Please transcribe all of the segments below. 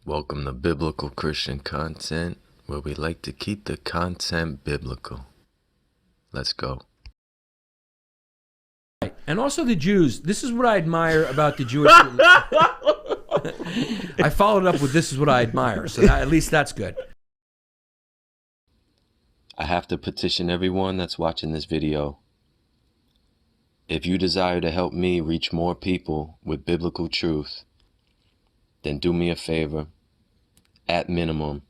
Welcome to Biblical Christian Content, where we like to keep the content biblical. Let's go. And also the Jews. This is what I admire about the Jewish. I followed up with this is what I admire. So at least that's good. I have to petition everyone that's watching this video. If you desire to help me reach more people with biblical truth, then do me a favor. At minimum,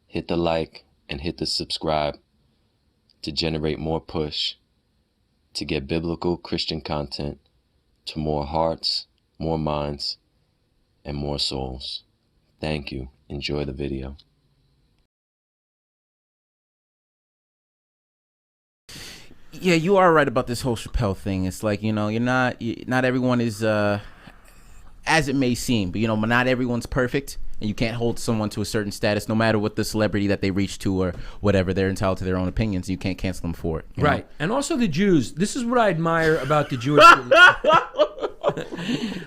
hit the like and hit the subscribe to generate more push to get biblical Christian content to more hearts, more minds, and more souls. Thank you. Enjoy the video. Yeah, you are right about this whole Chappelle thing. It's like, not everyone is as it may seem, but not everyone's perfect, and you can't hold someone to a certain status, no matter what the celebrity that they reach to or whatever. They're entitled to their own opinions. You can't cancel them for it. Right. And also the Jews. This is what I admire about the Jewish.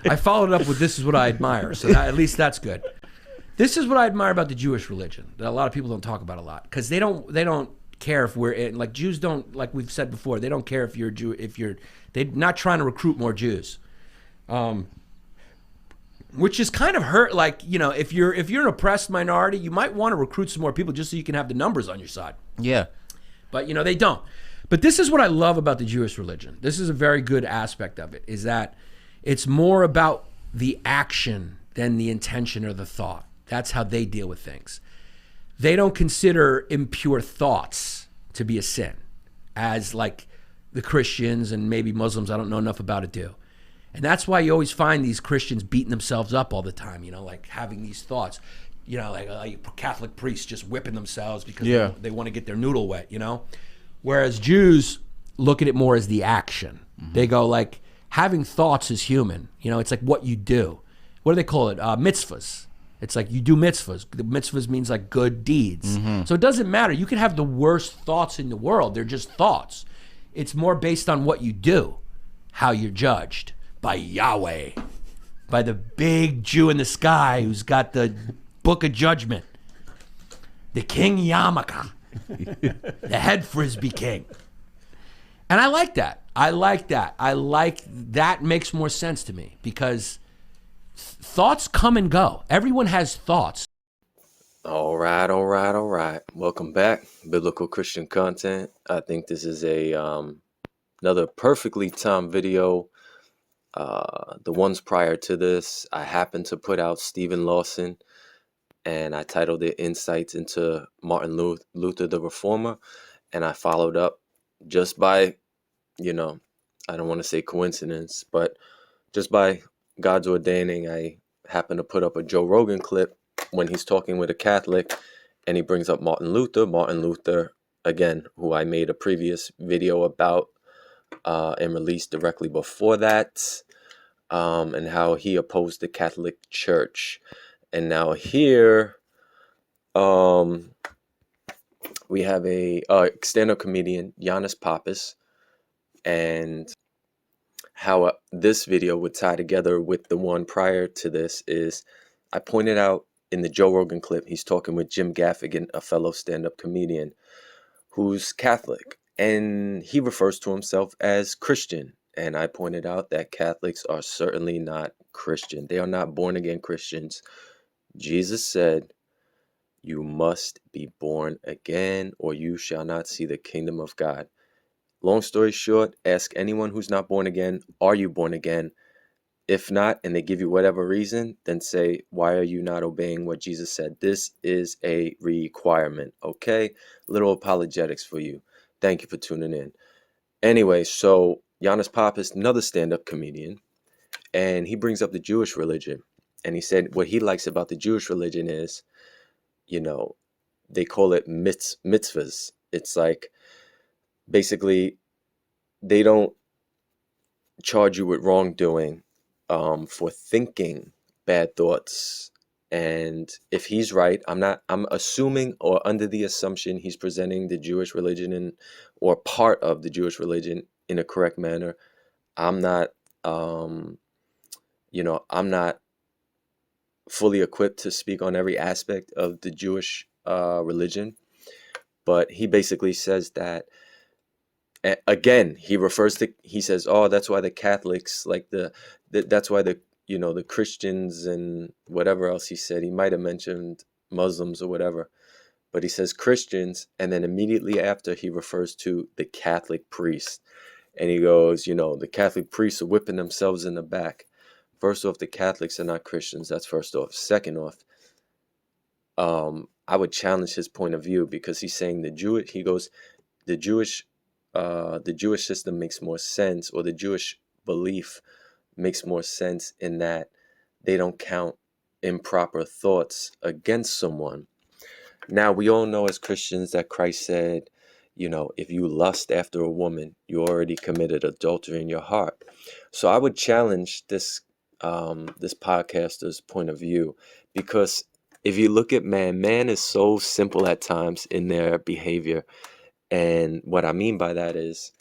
I followed up with this is what I admire. So at least that's good. This is what I admire about the Jewish religion that a lot of people don't talk about a lot, because they don't care if we're in, like, Jews don't, like we've said before, they don't care if you're Jew, they're not trying to recruit more Jews. Which is kind of hurt. Like, if you're an oppressed minority, you might want to recruit some more people just so you can have the numbers on your side. Yeah. But, they don't. But this is what I love about the Jewish religion. This is a very good aspect of it, is that it's more about the action than the intention or the thought. That's how they deal with things. They don't consider impure thoughts to be a sin, as like the Christians and maybe Muslims, I don't know enough about it, do. And that's why you always find these Christians beating themselves up all the time, like having these thoughts, like Catholic priests just whipping themselves because they want to get their noodle wet, Whereas Jews look at it more as the action. Mm-hmm. They go like, having thoughts is human. It's like what you do. What do they call it? Mitzvahs. It's like you do mitzvahs. The mitzvahs means like good deeds. Mm-hmm. So it doesn't matter. You can have the worst thoughts in the world. They're just thoughts. It's more based on what you do, how you're judged. By Yahweh, by the big Jew in the sky who's got the book of judgment, the King Yamaka, the head frisbee king. And I like that. I like that makes more sense to me, because thoughts come and go. Everyone has thoughts. All right. Welcome back, Biblical Christian Content. I think this is another perfectly timed video. The ones prior to this, I happened to put out Stephen Lawson, and I titled it Insights into Martin Luther the Reformer, and I followed up just by, I don't want to say coincidence, but just by God's ordaining, I happened to put up a Joe Rogan clip when he's talking with a Catholic, and he brings up Martin Luther, again, who I made a previous video about and released directly before that. And how he opposed the Catholic Church. And now here, we have a stand-up comedian, Yannis Pappas, and how this video would tie together with the one prior to this is, I pointed out in the Joe Rogan clip, he's talking with Jim Gaffigan, a fellow stand-up comedian who's Catholic, and he refers to himself as Christian. And I pointed out that Catholics are certainly not Christian. They are not born-again Christians. Jesus said, you must be born again, or you shall not see the kingdom of God. Long story short, ask anyone who's not born again, are you born again? If not, and they give you whatever reason, then say, why are you not obeying what Jesus said? This is a requirement, okay? Little apologetics for you. Thank you for tuning in. Anyway, so Yannis Pappas, another stand-up comedian, and he brings up the Jewish religion. And he said what he likes about the Jewish religion is, they call it mitzvahs. It's like, basically, they don't charge you with wrongdoing for thinking bad thoughts. And if he's right, I'm assuming, or under the assumption, he's presenting the Jewish religion or part of the Jewish religion in a correct manner. I'm not fully equipped to speak on every aspect of the Jewish religion, but he basically says that, again, he says, oh, that's why the Catholics, like that's why the Christians and whatever else he said. He might have mentioned Muslims or whatever, but he says Christians, and then immediately after he refers to the Catholic priests, and he goes, the Catholic priests are whipping themselves in the back. First off, the Catholics are not Christians. That's first off. Second off, I would challenge his point of view, because he's saying the Jewish system makes more sense, or the Jewish belief makes more sense in that they don't count improper thoughts against someone. Now, we all know as Christians that Christ said, if you lust after a woman, you already committed adultery in your heart. So I would challenge this podcaster's point of view, because if you look at man is so simple at times in their behavior. And what I mean by that is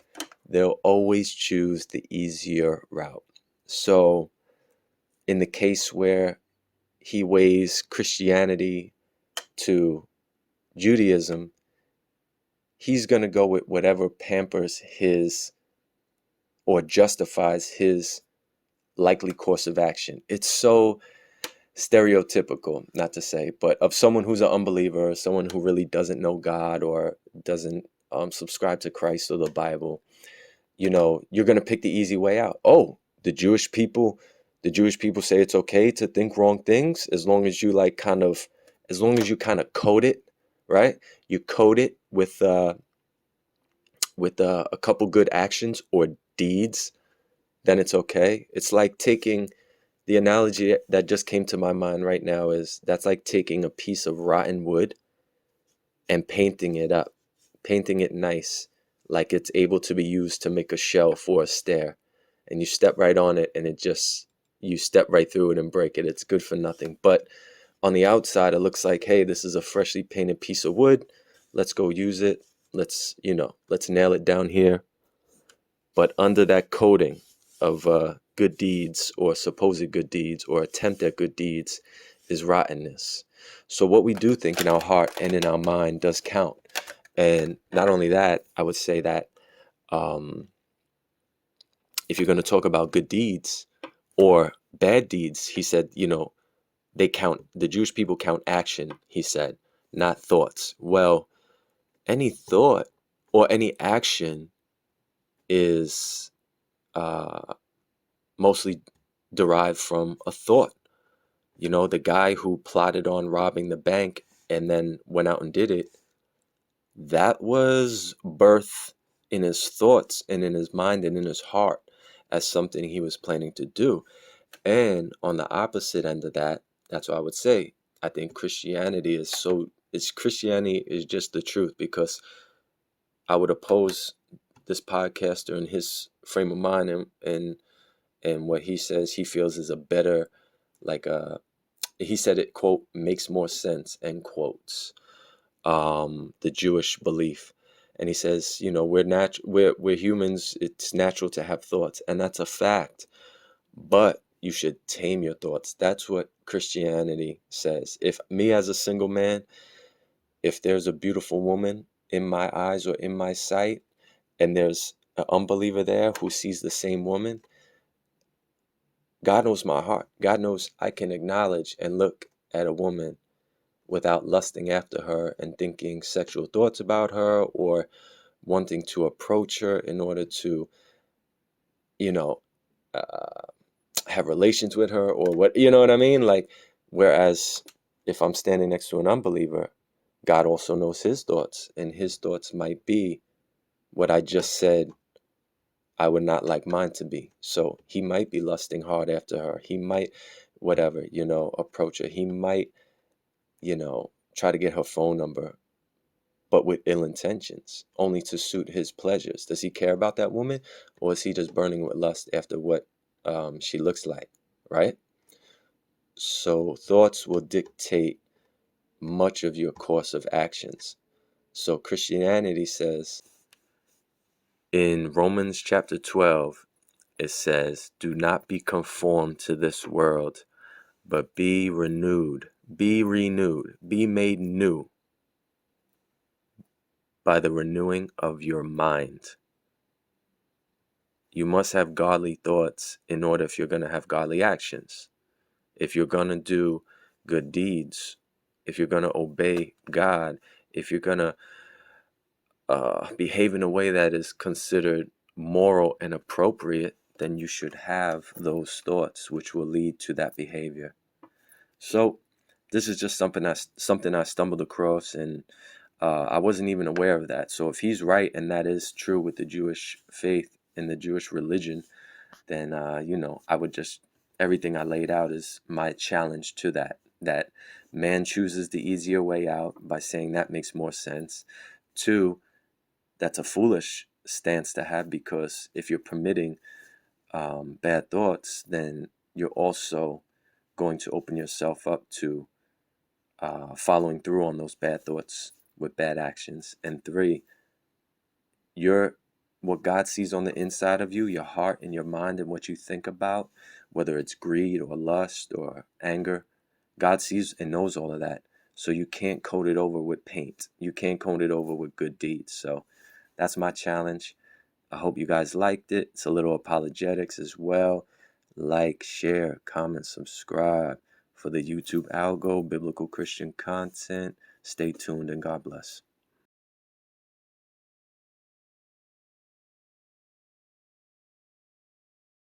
they'll always choose the easier route. So in the case where he weighs Christianity to Judaism, he's going to go with whatever pampers his or justifies his likely course of action. It's so stereotypical, not to say, but of someone who's an unbeliever, someone who really doesn't know God or doesn't subscribe to Christ or the Bible. You're going to pick the easy way out. Oh, the Jewish people say it's okay to think wrong things as long as you kind of code it, right? You code it with a couple good actions or deeds, then it's okay. It's like taking the analogy that just came to my mind right now is that's like taking a piece of rotten wood and painting it up, painting it nice, like it's able to be used to make a shelf or a stair. And you step right on it and you step right through it and break it. It's good for nothing. But on the outside, it looks like, hey, this is a freshly painted piece of wood. Let's go use it. Let's nail it down here. But under that coating of good deeds or supposed good deeds or attempt at good deeds is rottenness. So what we do think in our heart and in our mind does count. And not only that, I would say that if you're going to talk about good deeds or bad deeds, he said, the Jewish people count action, he said, not thoughts. Well, any thought or any action is mostly derived from a thought. The guy who plotted on robbing the bank and then went out and did it, that was birth in his thoughts and in his mind and in his heart as something he was planning to do. And on the opposite end of that, that's what I would say. I think Christianity is just the truth, because I would oppose this podcaster and his frame of mind and what he says he feels is a better, he said it, quote, makes more sense, end quotes, the Jewish belief. And he says, we're humans. It's natural to have thoughts, and that's a fact. But you should tame your thoughts. That's what Christianity says. If me as a single man, if there's a beautiful woman in my eyes or in my sight, and there's an unbeliever there who sees the same woman, God knows my heart. God knows I can acknowledge and look at a woman without lusting after her and thinking sexual thoughts about her or wanting to approach her in order to, have relations with her or what, you know what I mean? Whereas if I'm standing next to an unbeliever, God also knows his thoughts, and his thoughts might be what I just said I would not like mine to be. So he might be lusting hard after her. He might, approach her. He might, try to get her phone number, but with ill intentions, only to suit his pleasures. Does he care about that woman, or is he just burning with lust after what she looks like, right? So thoughts will dictate much of your course of actions. So Christianity says in Romans chapter 12, it says, do not be conformed to this world, but be renewed, be made new by the renewing of your mind. You must have godly thoughts in order if you're going to have godly actions. If you're going to do good deeds, if you're going to obey God, if you're going to behave in a way that is considered moral and appropriate, then you should have those thoughts which will lead to that behavior. So this is just something I stumbled across, and I wasn't even aware of that. So if he's right and that is true with the Jewish faith and the Jewish religion, then I would just, everything I laid out is my challenge to that man chooses the easier way out by saying that makes more sense. 2, that's a foolish stance to have, because if you're permitting bad thoughts, then you're also going to open yourself up to following through on those bad thoughts with bad actions. And 3, what God sees on the inside of you, your heart and your mind and what you think about, whether it's greed or lust or anger, God sees and knows all of that. So you can't coat it over with paint. You can't coat it over with good deeds. So that's my challenge. I hope you guys liked it. It's a little apologetics as well. Like, share, comment, subscribe for the YouTube ALGO, biblical Christian content. Stay tuned and God bless.